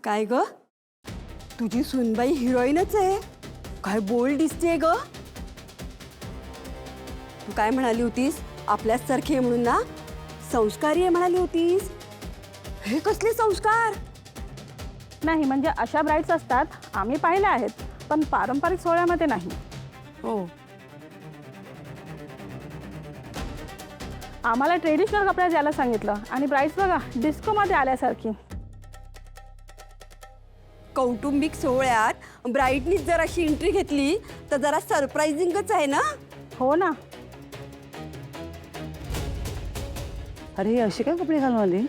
काय ग, तुझी सुनबाई हिरोईनच आहे. काय बोल्ड दिसते ग. तू काय म्हणाली होतीस? आपल्याच सारखी आहे म्हणून ना. संस्कारी आहे म्हणाली होतीस. हे कसले संस्कार? नाही म्हणजे अशा ब्राईड्स असतात, आम्ही पाहिल्या आहेत, पण पारंपरिक सोहळ्यामध्ये नाही. हो. आम्हाला ट्रेडिशनल कपडे द्यायला सांगितलं आणि ब्राईड्स बघा डिस्कोमध्ये आल्यासारखी. कौटुंबिक सोहळ्यात ब्राईडनीच जर अशी एंट्री घेतली तर जरा सरप्राइझिंगच आहे ना. हो ना. अरे हे असे काय कपडे घालून आले?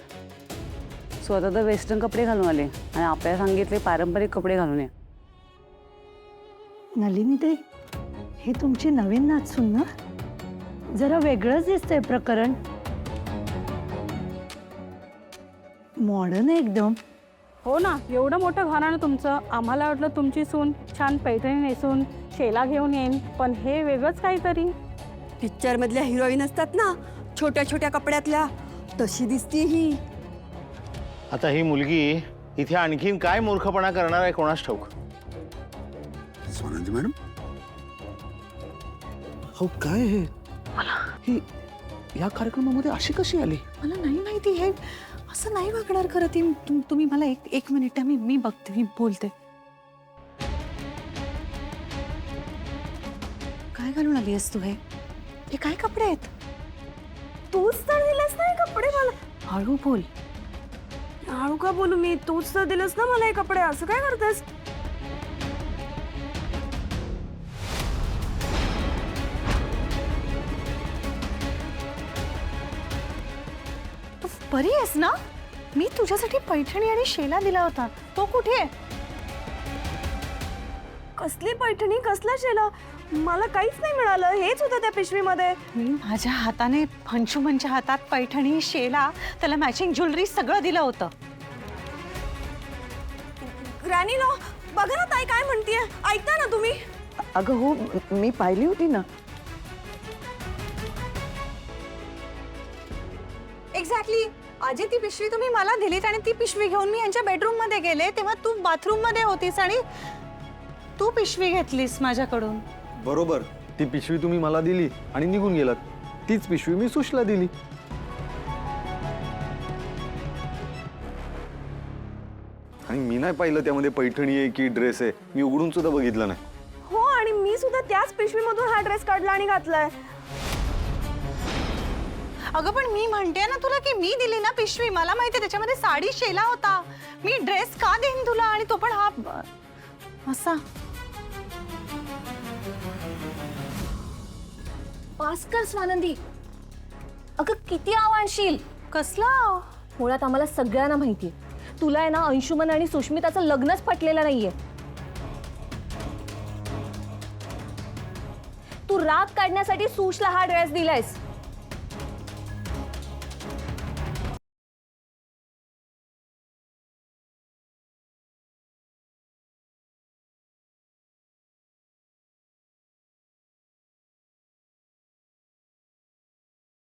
स्वतः तर वेस्टर्न कपडे घालून आले आणि आपल्याला सांगितले पारंपरिक कपडे घालून ये. नलिनीताई, हे तुमची नवीन नाचसून ना? जरा वेगळंच दिसतंय प्रकरण. मॉडर्न एकदम. हो ना, एवढं मोठं घराणं तुमचं. आम्हाला वाटलं तुमची सून छान पैठणी नेसून शेला घेऊन येईन, पण हे वेगळंच काहीतरी. पिक्चर मधल्या हिरोईन असतात ना, छोट्या छोट्या कपड्यातल्या, तशी दिसते ही. आता ही मुलगी इथे आणखीन काय मूर्खपणा करणार आहे कोणास ठाऊक. स्वानंदी मॅडम, हो काय हे? ही या कार्यक्रमामध्ये अशी कशी आली? मला नाही माहिती. हे असं नाही वागणार खरं ती. तुम्ही मला एक मिनिट, मी बघते, मी बोलते. काय घालून आली आहेस तू? हे काय कपडे आहेत? तूच तर दिलंस ना हे कपडे मला. हळू बोल. हळू का बोलू मी? तूच तर दिलंस ना मला हे कपडे. असं काय करतेस? तू बरी आहेस ना? मी तुझ्यासाठी पैठणी आणि शेला दिला होता, तो कुठे आहे? कसली पैठणी, कसला शेला? मला काहीच नाही मिळालं. हेच होतं त्या पिशवीमध्ये. मी माझ्या हाताने अंशुमनच्या हातात पैठणी, शेला, त्याला मॅचिंग ज्वेलरी सगळं दिलं होतं. ग्रॅनी लो, बघा ना ताई काय म्हणतीये. ऐकता ना तुम्ही? अगं हो, मी पाहिली होती ना. एक्झॅक्टली. आजी, ती पिशवी तुम्ही मला दिलीत आणि ती पिशवी घेऊन मी यांच्या बेडरूम मध्ये गेले, तेव्हा तू बाथरूम मध्ये होतीस आणि तू पिशवी घेतलीस माझ्याकडून. बरोबर, ती पिशवी तुम्ही मला दिली आणि निघून गेलात. तीच पिशवी मी सुशला दिली. आणि मी नाही पाहिलं त्यामध्ये पैठणी आहे की ड्रेस आहे. मी उघडून सुद्धा बघितलं नाही. हो, आणि मी सुद्धा त्याच पिशवीमधून हा ड्रेस काढला आणि घातलाय. अगं पण मी म्हणते ना तुला की मी दिली ना पिशवी. मला माहिती त्याच्यामध्ये साडी, शेला होता. मी ड्रेस का देईन तुला? आणि तो पण हा असा. भास्कर, स्वानंदी, अगं किती आव्हानशील. कसला? मुळात आम्हाला सगळ्यांना माहितीये तुला आहे ना अंशुमन आणि सुष्मिताचं लग्नच पटलेलं नाहीये. तू राग काढण्यासाठी सुशला हा ड्रेस दिलायस.